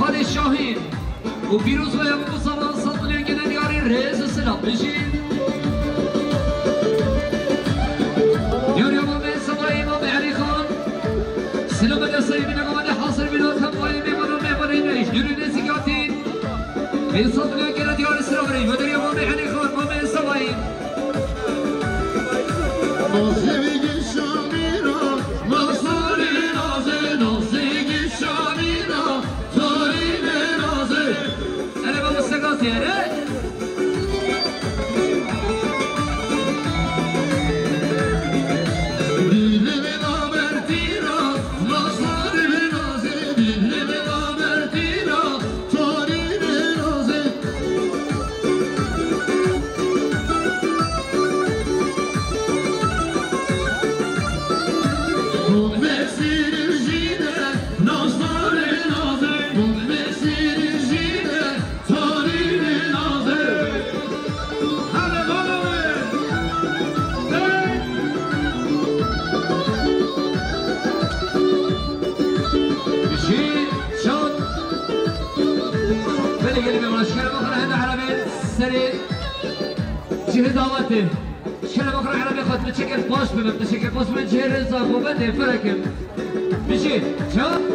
خالد شاهین و پیروز و ابو سامان صدولی گنریاری رئیس سلام بشین یاری امام سوای امام علی خان سلام دستی بین امام حاصل بلاد هم وای میمون و میمونی نیش یوری نزیگاتی به صدولی گنریاری سلام بری و داری امام علی خان امام سوای دعوته شكل بكره عربي خد بتشكل باش بتشكل باش من جهه رزاق وبده فركم مشي شوف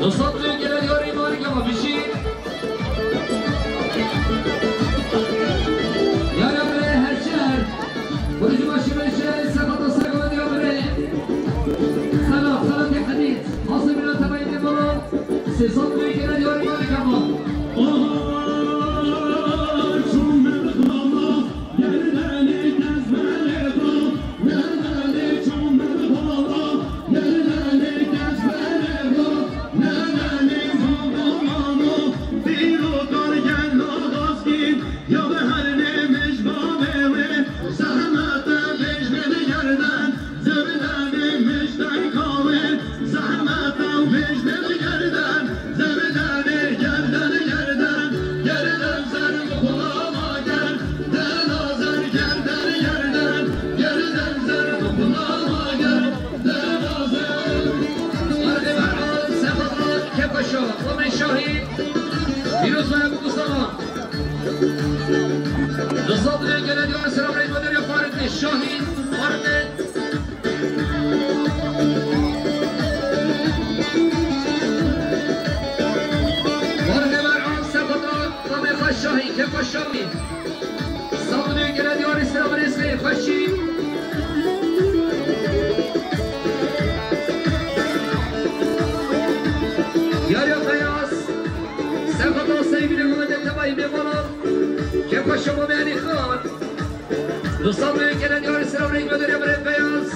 نصدر گره دیاری ماری که ما بشید یارم بره هر شهر بروجی باشی بشه سقاط و سقاط دیگه بره سلام سلام یک حدیث حاصل بینا تبایی بالا نصدر گره دیاری ماری که ما نصدر گره دیار سلام رئیس مدیر یا فارد شاهین فارد مرعان سفدان رامي خوش شاهین که خوش شاهین نصدر گره دیار سلام رئیس خوشی یاریا قیاس سفدان سیبیل گمده تبایی بیمانان که خوش شما بیانی خان نصدر گره دیار سلام رئیس مدیر یا برای بیاز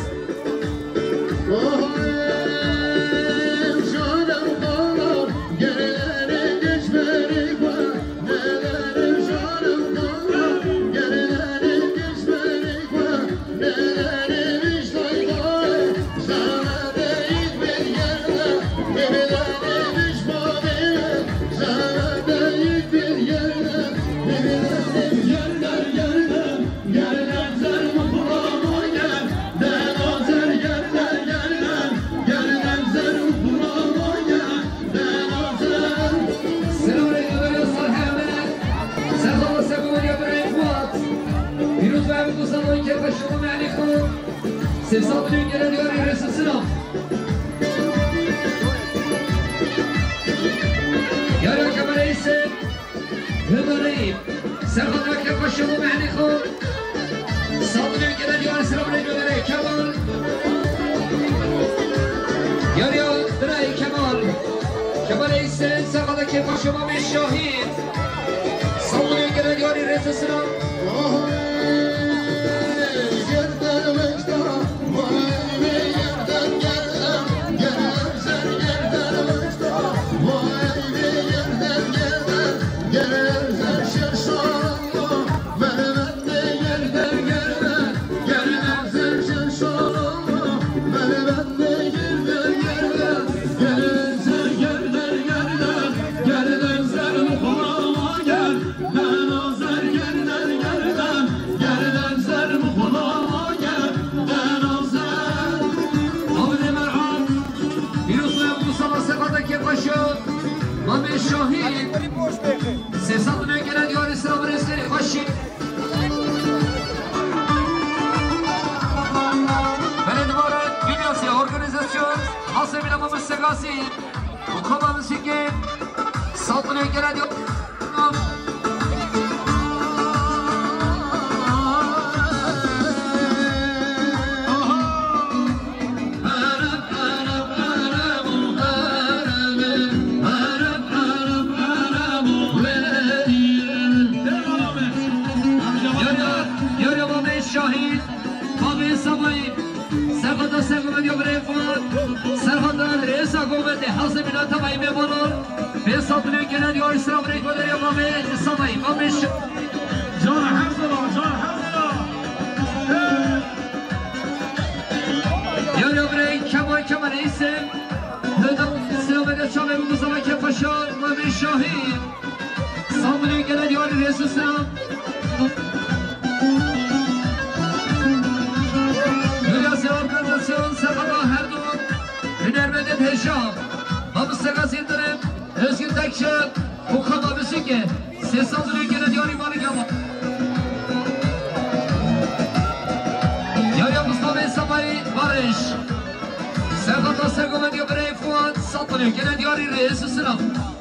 سلسات گره دیاری رسل سلام یارا کمال ایسه هداریم سرخان را که خوشمو معنی خود سلسات گره دیاری سلام رجو داره کمال یاریا درای کمال ایسه سرخان را که خوشمو به شاهید سلسات گره دیاری رسل سلام شاهین سلسات گره دیار سلام رئیس خوشی بلندوار دنیاسی ارگانیزاسیون حاصل بینا ما مستقاسی و کما مسیگه سلسات گره دیار حاصل بینا تبایی میبانون به صدر گره دیار سلام رئیس مدیر یا مامه سامایی مامش جان حفظلا یاریا برای کمال ایسه سلام بده چامه بگو زمان که پاشان مامه شاهین صدر گره دیار رئیس سلام یاریا سی ارگانیزاسیون سفدا هر دو هنرمند هشام ما مستقاسی داریم özgür takşın bu kadar müzik ses alıyor gene diyor imanı gama Yaya Mustafa Samari Barış Serhat Asegome diyor Brey Fuat سطلي كنا دياري رئيس السلام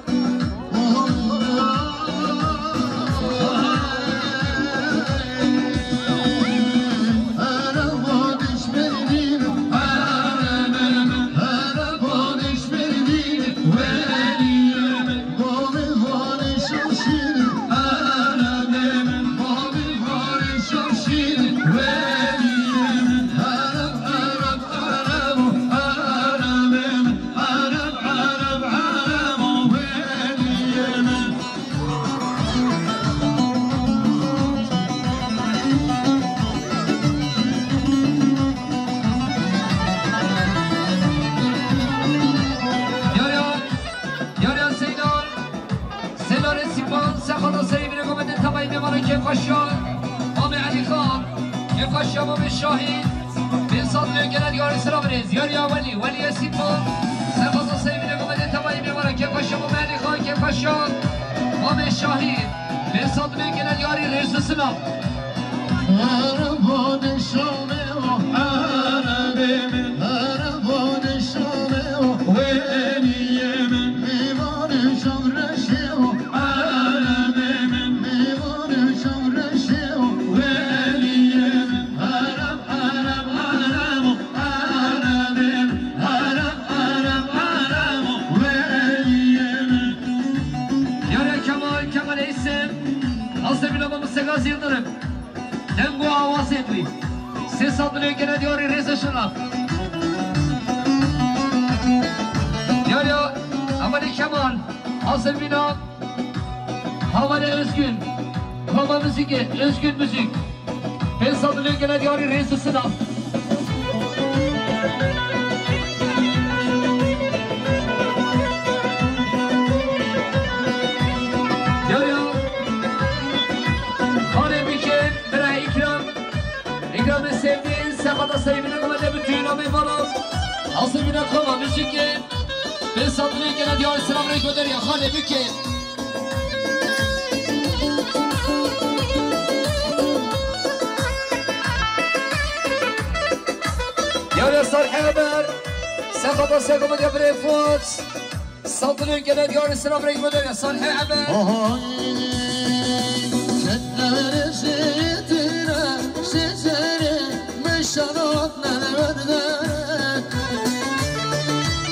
شباب الشاهين من صدر جلد ياري سلامريز ياري ولي ولي سيبون سباز سيبين قمد تماي بمارا كيف شباب علي خان كيف شباب الشاهين من صدر جلد ياري رئيس السلام هربان الشامي وحاربي هربان الشامي ويني من ميمان شمرشي وحاربي من ميمان شمرشي Gazi Yıldırım Dengo havası etli Ses adlı ülkene diyor Reza Şırnak Diyor ya Havali Kemal Asıl Bina Havali Özgün Koma müziği Özgün müzik Ses adlı ülkene diyor Reza Şırnak Sekada sevgili kumede bütün ameyvanım Asıl bina koma müziği Ben satırı gene diyor selamünaleyküm eder ya Hale büke Ya sarh haber Sekada sevgili kumede brefot Satırı gene diyor selamünaleyküm eder ya sarh haber şarap nerede?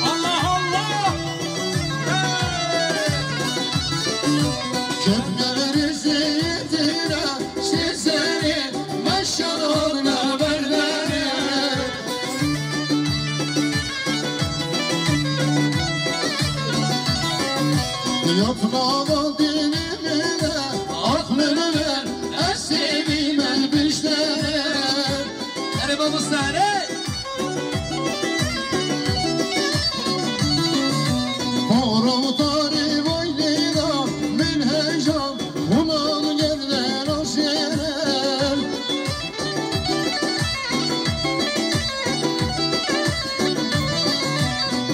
Allah Allah! Köpleri zeytine şişeri meşşarap nerede? Yaprağı dilimine aklını ver esibim elbişlere Baba Sare Horum tarih oynayla min heyecan Ulan yerden asyeler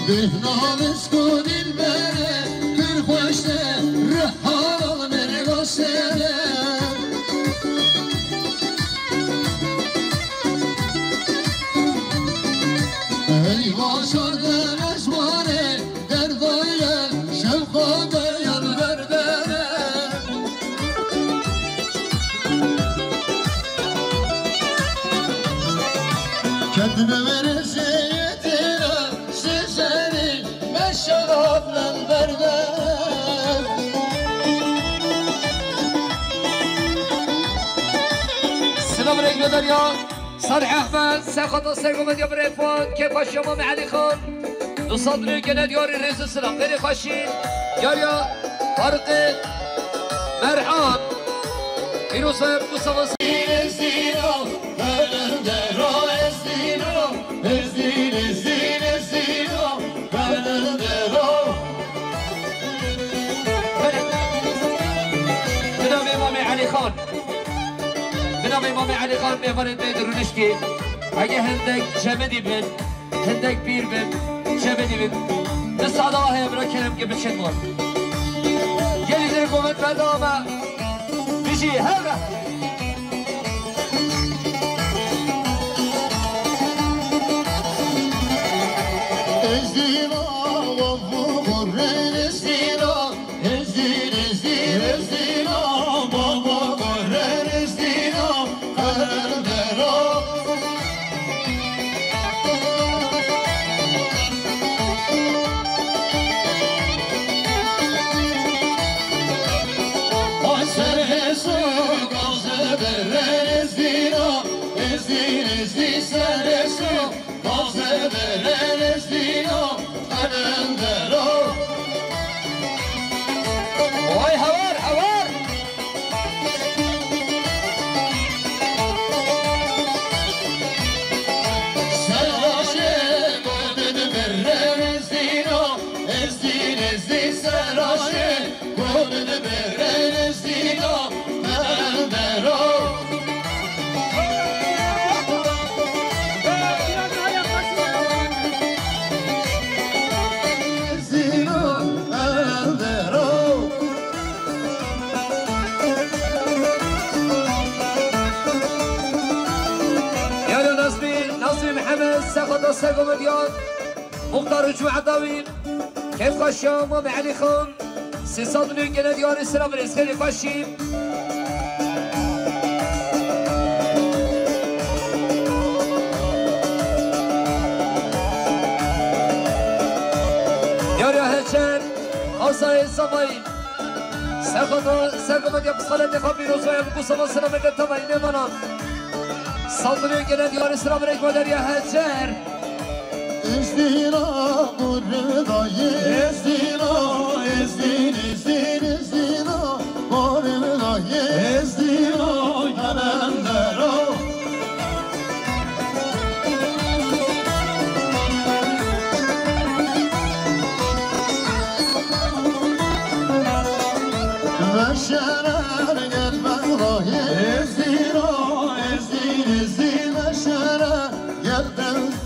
Bihnan iskun ilbere Bir hoşte Rıhal mergaseler Başardır esmane Derdayel şevkade yar verdere Kendine verirse yetire Sizleri meşşarapla verdere Selamünaleyküm eder ya صالح احمد ساخذ السيقوم ديال بريفون كيف الشمام علي خان نصدر كنا ديال رئيس السلام غير خشي يا فرقي مرحان فيروز مصطفى بنام امام علي خان بنام امام علي خان میفرد میدرونش که اگه هندک جمدی بن هندک بیر بن جمدی بن مثل الله برا کلم که بچن مار گلی در قومت بدامه بیشی هره Ezdiğim ağam سرگمدیان مختار جمع داوین کیف خاشم و معلی خان 300 گنه دیار سلام رس خیلی خاشیم یاری هچن آسای سامایی سرگمدیان بسخاله نخواب بیروزویم بسخال سلام اگر تمایی میمانم 100 گنه دیار سلام رس مادر یا هچن Estira murdayı estira estira murdayı estira kalendera Meşerer gelmez dahi estira estira meşerer gelmez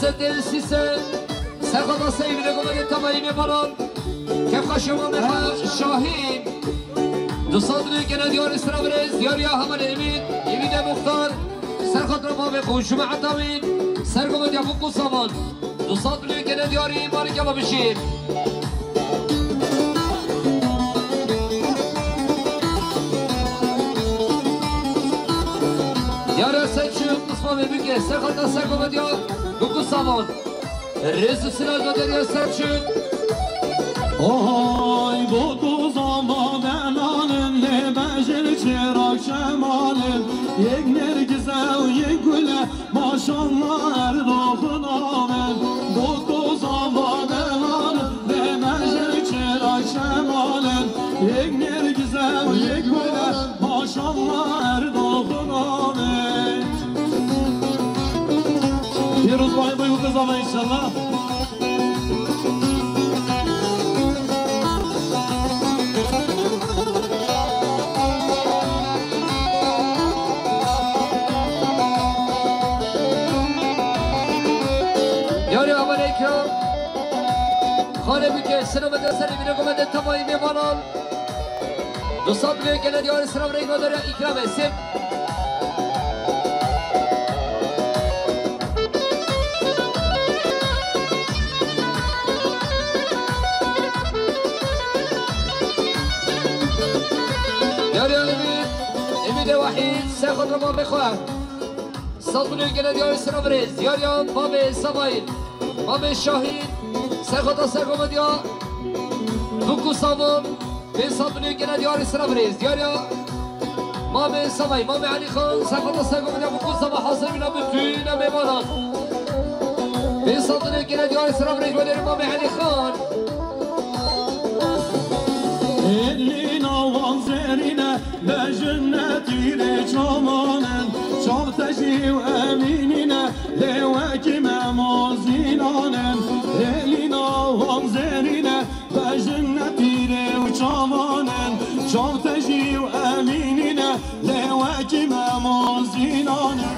نفسد سیسه سرخدا سیبیل گمده تمایی میبارم کف خشما میخواه شاهین 200 گنه دیار استرابرز دیاری همال امید مختار سرخد را ما بخون شما عطاوین سرگمده ابو سامان 200 گنه دیاری باری که ما بشیم دیاری سیچون قسمه بگه سرخدا سرگمده Dokuz saman Resul Sinaz'da deriyor Selçuk Oy bu zaman belanın ne beşer çırak şemalin Yekner güzel yeküle maşallah erdoğun amen Bu zaman belanın ne beşer çırak şemalin Yekner güzel yeküle maşallah erdoğun amen Yürüz bayı duygu zaman inşallah خانه بکش سلام دستری بینه گمده تمایی میمانان 200 گنه دیار سلام ریگا داره اکرام اسم یاری امید وحید سخت رو ما بخواه 100 گنه دیار سلام ریز یاریان باب سمایل باب شاهید سرخدا سرگمدیا دوکو سامان به سامنی گنه دیار سلام ریز دیاریا مام سمای مام علی خان سرخدا سرگمدیا دوکو سامان حاصل بینا بتوینا میمانان به سامنی گنه دیار سلام ریز بدر مام علی خان Elin avan zerine ve cennetine çamanın Çal teşiv eminine levekime mazinanın Elin avan شفتشي وأميننا لواجي ما موزينانا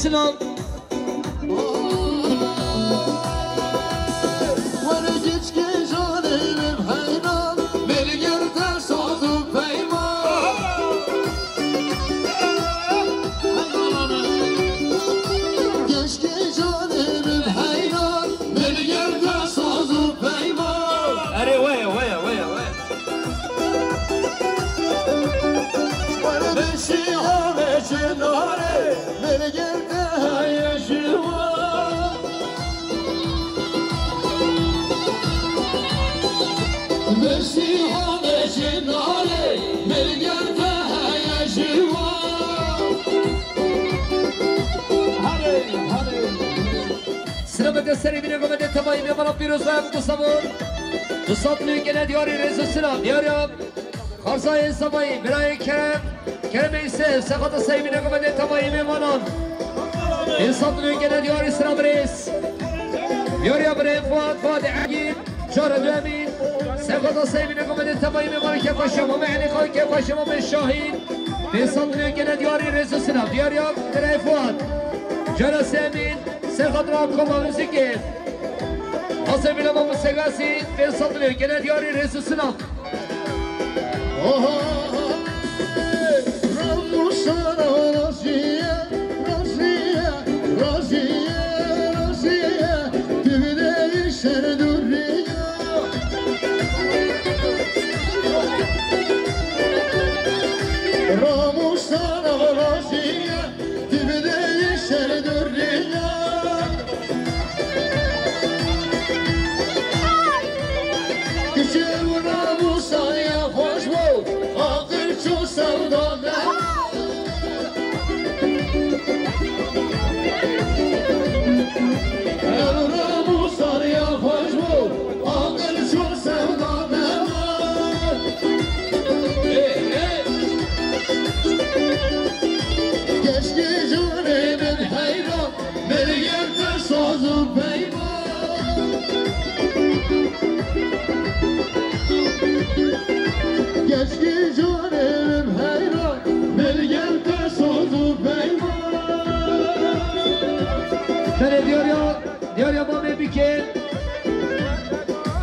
Selam. سری بینه گمده تمایی میمانم پیروز بایم دوستمون دوستات میگنه دیاری رزو سلام دیاریم خارزای سمایی برای کرم ایسه سقاط سری بینه گمده تمایی میمانم انسان میگنه دیاری سلام ریس يوريا برين فؤاد فؤاد عقيل شهر دوامين سقط سيمين قمد التبايم مال كيف شما معني قال كيف شما من الشاهين فيصل لكن دياري رئيس السناب دياريا برين فؤاد جرى سامين سقط رابكم موسيقى حسب لما مسقاسي فيصل لكن دياري رئيس السناب دياريا مامي بكين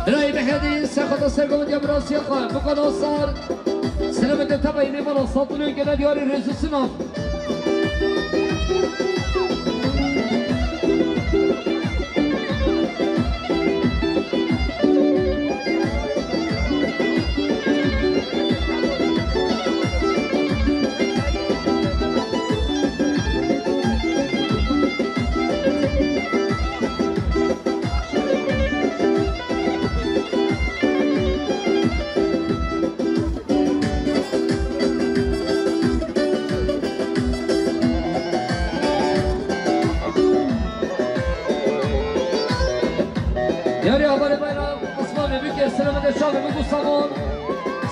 دراي بحدي سخط السرقوم ديا براسي خان بقنا صار سلامة تبعي ميمانا صوتلو كنا دياري رئيس السناف سلامة الشعب بقول صابون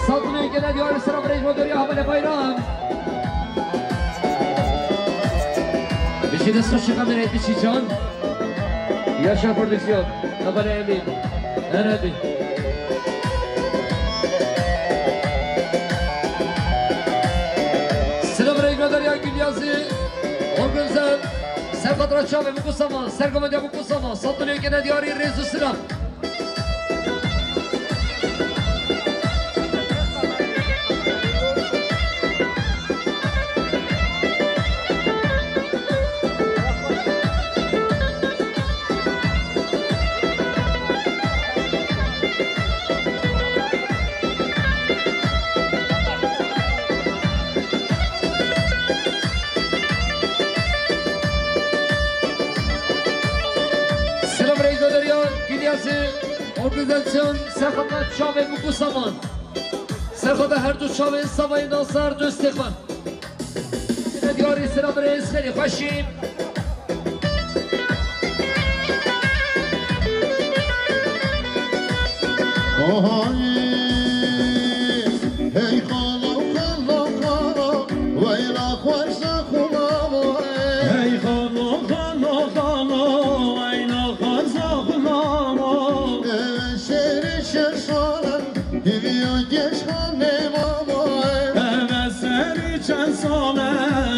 صابون كنا ديار السلام رئيس مديرية حمل بايرام بشي دستو شكامل بشي جان ياشا پردکسیون نبال امین هنردی سلام رئیس مدیریه گلیازی organizan Serkat Raçave Mukusama Sergamedya Mukusama Satılıyor gene diyarı Rezu Sıram Organizasyon Serkat Raçave Mukusama Serkat'a her du Çave Savayı Nasar Düstekman Yine diyarı Sıram Reis Kheli Başim Hey khalo khalo khalo Vayla khwarsa khulamo Hey khalo khalo khalo Vayla khwarsa khulamo Şeri şerşalan Hivyo geçhane mamo Evet seri çen sale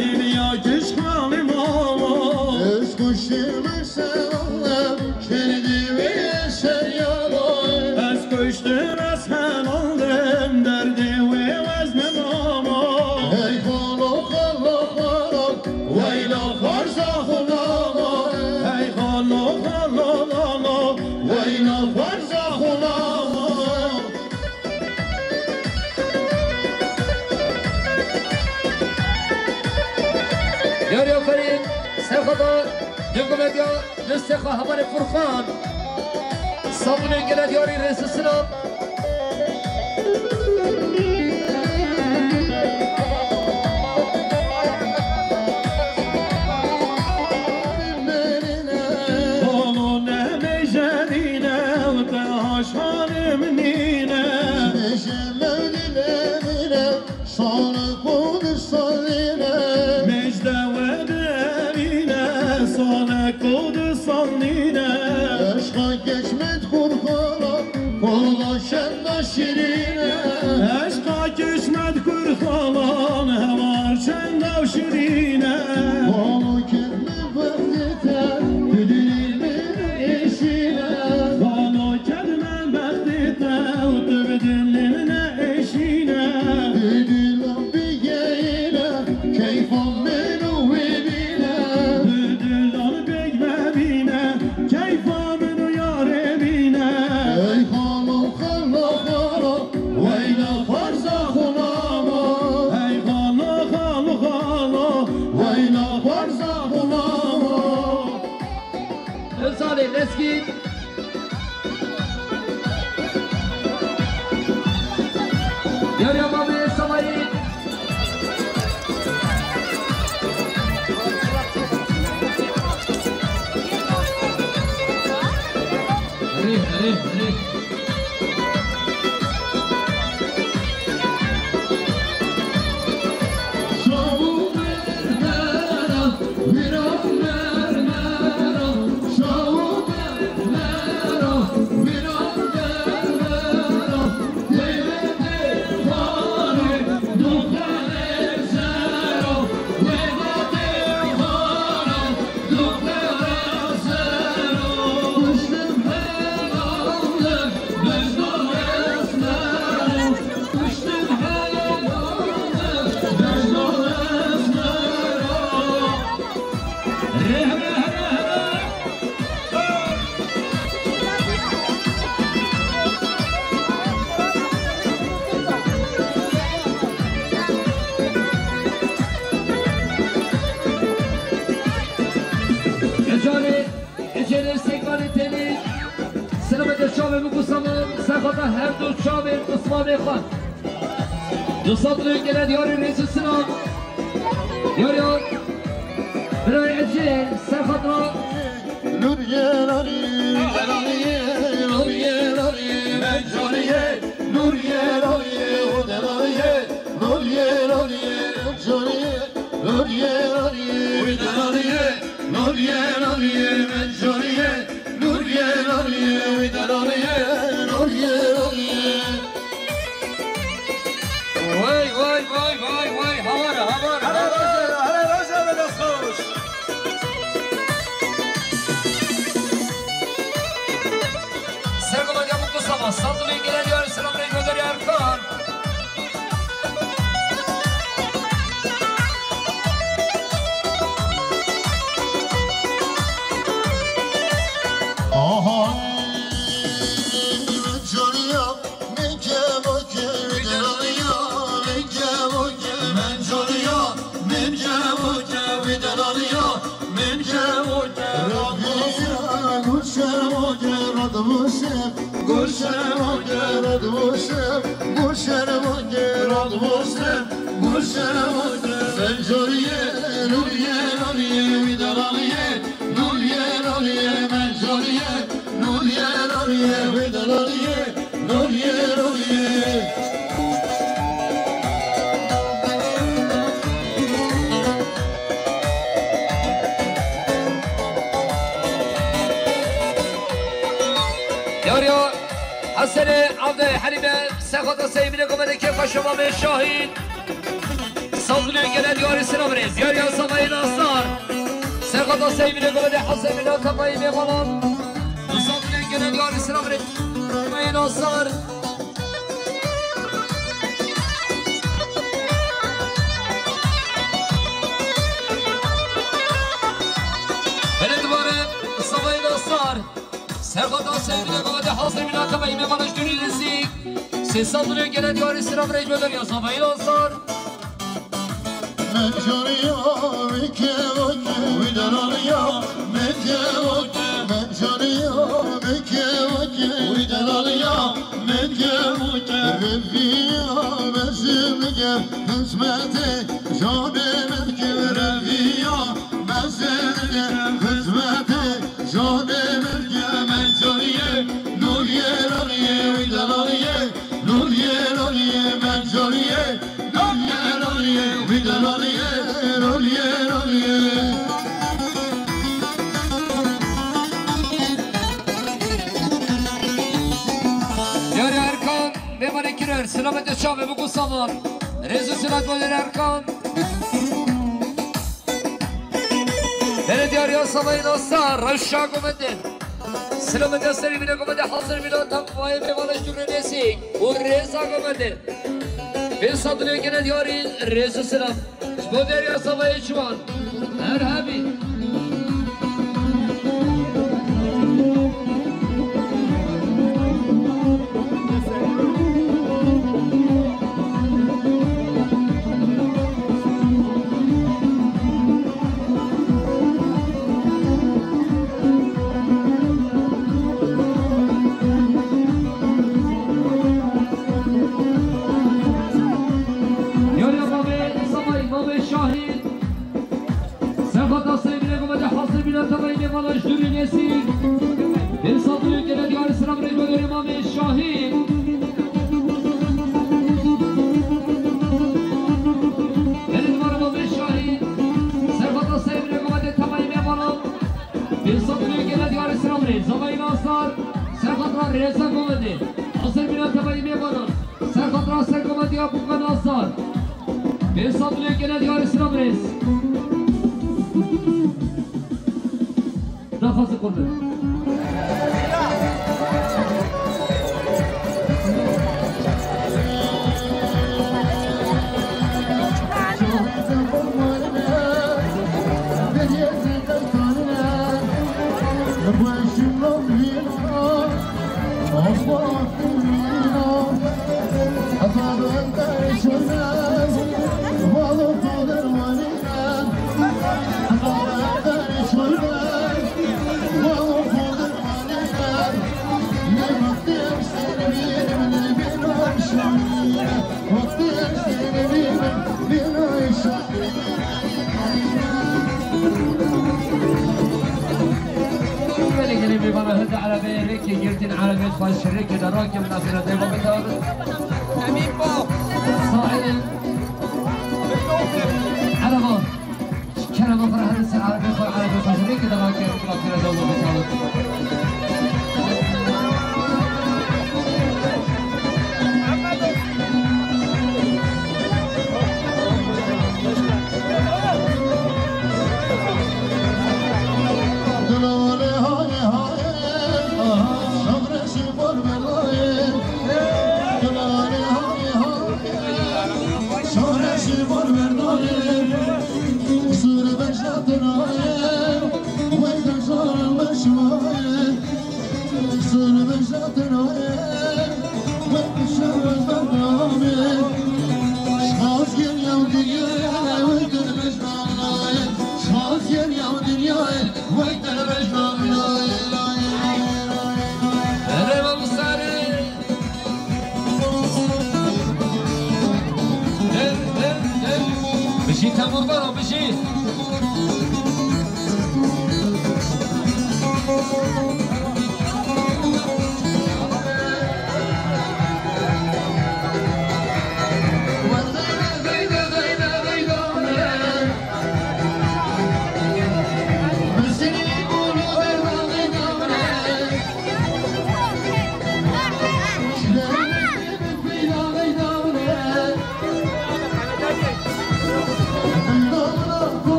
Hivyo geçhane mamo Öz kuşimi selam Şerdi ve yeşer yalo Ez koştur ez hen aldım Derdi ve vezne mamo Hey khalo khalo khalo Vayla khwarsa khulamo Hey khalo khalo khalo Vayla khwarsa khulamo Yarı Ferin Serkat'a Dünkümedya Nüstekha Hamari Furkan Sabunun gene diyarı Reis Sıram Onu ne mecerine Ve haşhanim nine Mecde ve derine Sana kodu sannine شیرینه عشقا کشمد کرخالان هوار چند و شیرینه بالو کدمی وقتیته بدیل من eşine بالو کدمن بختیته و تو بدلی من eşine Dilan bir geyine keyfan menü bibine Düdülan bekmebine keyfamın yarebine Ey hanım kalla kalla Veyla farza hulama Ey halo halo halo Veyla farza hulama Özali, let's get. Yarıyor Mami Samayı. هري Şavu mermera Viran mermera Şavu mermera Viran mermera Devlete fare Dukkane zero Devlete fare Dukkane zero Kuştum helalim Mecnun esmerim Kuştum helalim Mecnun esmerim Eceli sekmaniteli Selamet Şabe bu kusamın Sakata her dut Şabe Osman Khan Dostatlı gelen yarı reisi sınav Yarıyor Bırak Eceli Sakata Nuriye Nuriye Nuriye Nuriye Nuriye Mecnuniye Nuriye Nuriye Nuriye Nuriye Nuriye Mecnuniye Nuriye Nuriye Nuriye Nuriye Nuriye Mecnuniye Nuriye Nuriye Nuriye Nuriye Nuriye Vay vay vay vay vay Havara havara Serkoman yapıp kusama Sandığı gelen yarı sınav reisi Erkan Aha Mecnuniye Meke Meke Vidananiye Meke Meke Mecnuniye Meke Meke Vidananiye Meke Meke Rabbiye Gülşen Meke Radmışım Gülşen Meke Radmışım Gülşen Meke Radmışım Gülşen Meke Mecnuniye Nuriye Nuriye Vidananiye Nuriye Nuriye Mecnuniye Nuriye Nuriye Vidananiye Nuriye Nuriye Yarıyor Hasene Avde Halime Sakata Seymine Komede Kefa Şamame Şahin Sandığı gelen yarı sınav reisi Yarıyor Samayı Naslar Sakata Seymine Komede Hasemine Kapayı Mevalan Sandığı gelen yarı sınav reisi Samayı Naslar Beledivarı Samayı Naslar Serkata sevgili Gavade hazır bir akaba ime bana dünülüzik Ses saldırıyor gelen yarı sınav recmeler ya Samayı Naslar Mecnuniye Meke Meke Vidananiye Meke Meke Mecnuniye Meke Meke Vidananiye Meke Meke Reviye Mezimge Hizmeti Şabe Meke Reviye Mezimge Hizmeti Şabe Meke Mecnuniye Nuriye Nuriye Vidananiye Nuriye Nuriye Mecnuniye Nuriye Nuriye Vidananiye Nuriye Nuriye Yarı Erkan ve مدر سلامت شامه بگو سامان رزو سلامت مدر ارکان در دیاریا سامای ناستار رشاق و مدر سلامت سری بینه گمده حاضر بینه تنفای میوانش دور نیسی و رزا گمده به صدنه کنه دیاری رزو سلام با دیاریا سامای چوان مرحبی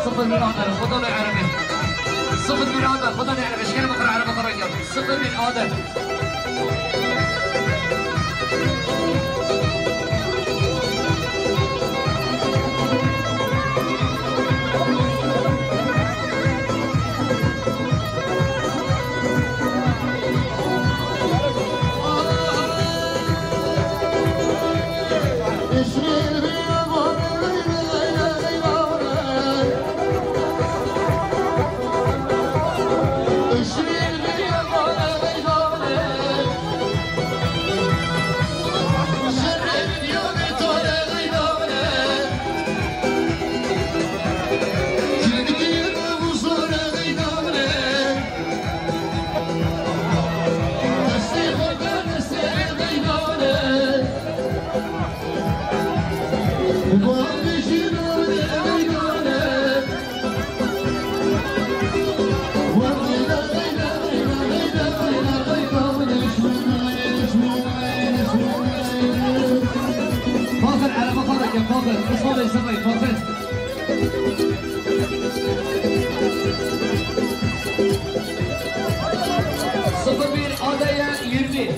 صفر من آدم خدا نعرفه صفر من آدم خدا نعرفه شكرا بقرأ على بقرة صفر من آدم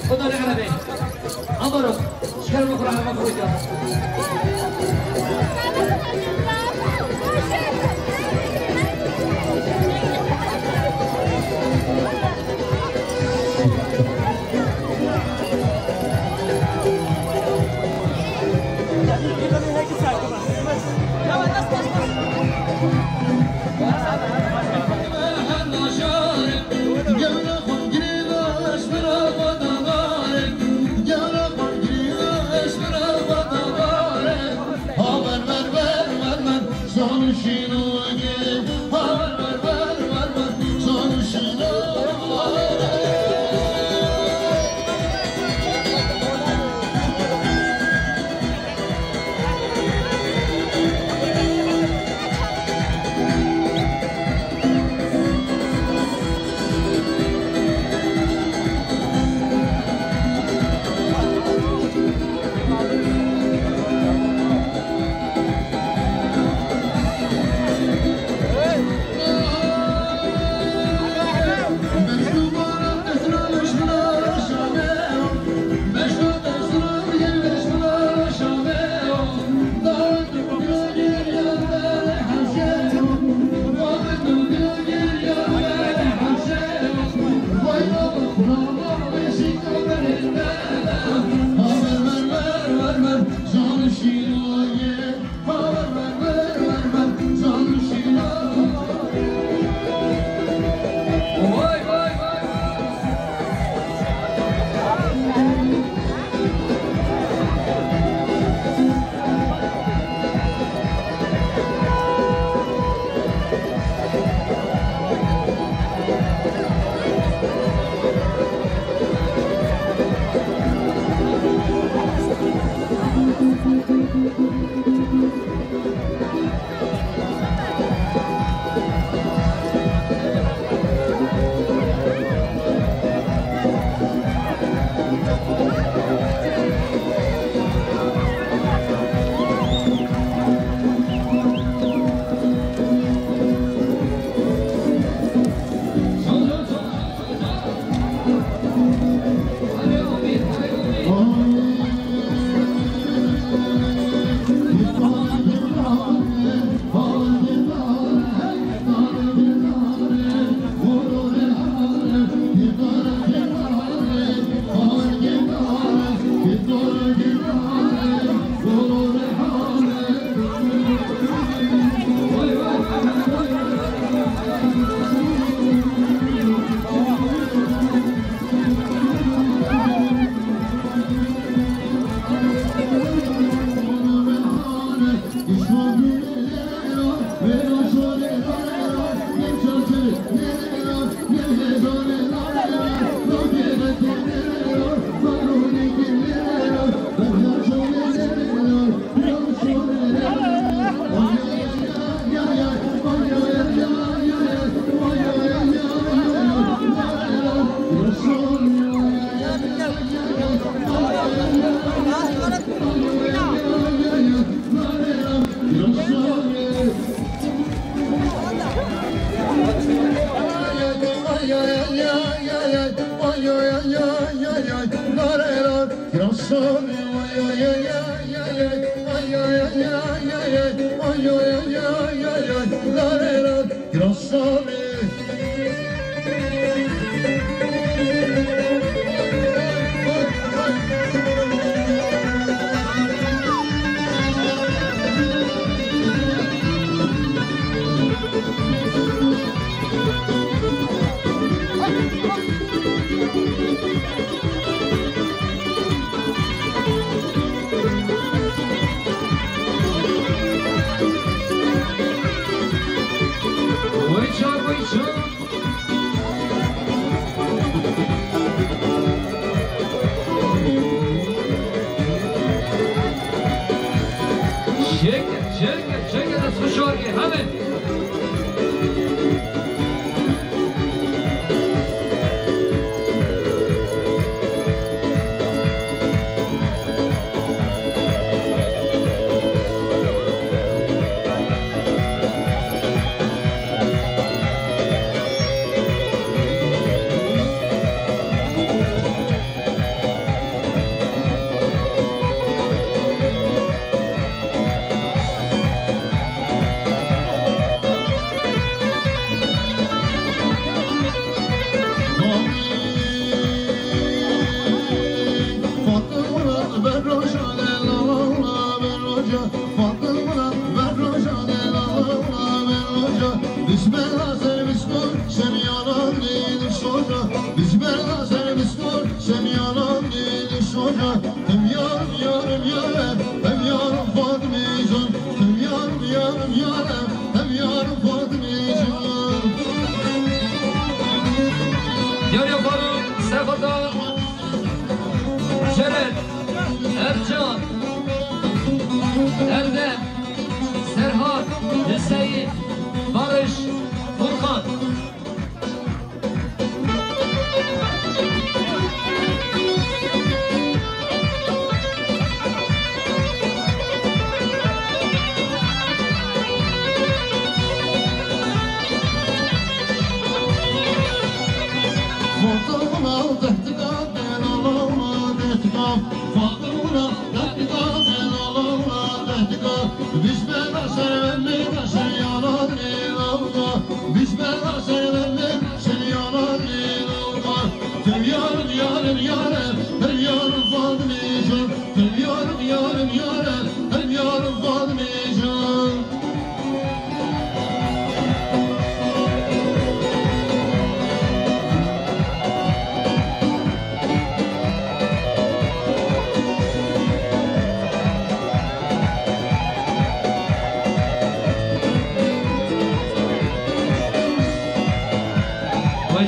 خدا نگرده امارو شکر بخور علم بخور جا یاریا بارون سخدا شرد ارجان اردم سرحان حسین بارش فرقان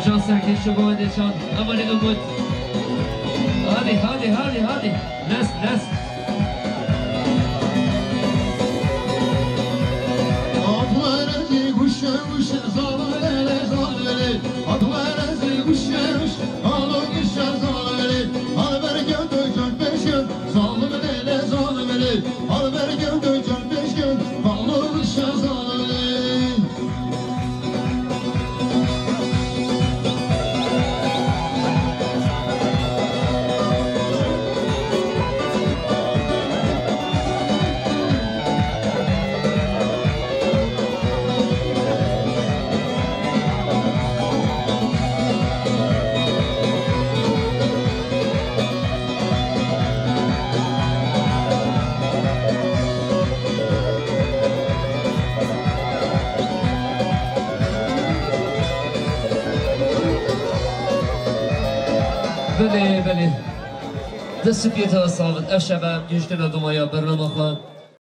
جان سرکش شو باید جان اما نگو بود هادی نس Adlarezi kuşa zalale Adlarezi kuşa alo kuşa zalale Al ver gördü can beş gün zalimele Al ver gördü can beş gün alo kuşa zalale بله دست بیت ها صابت افشبم گشتنا دومایا برنامه خواه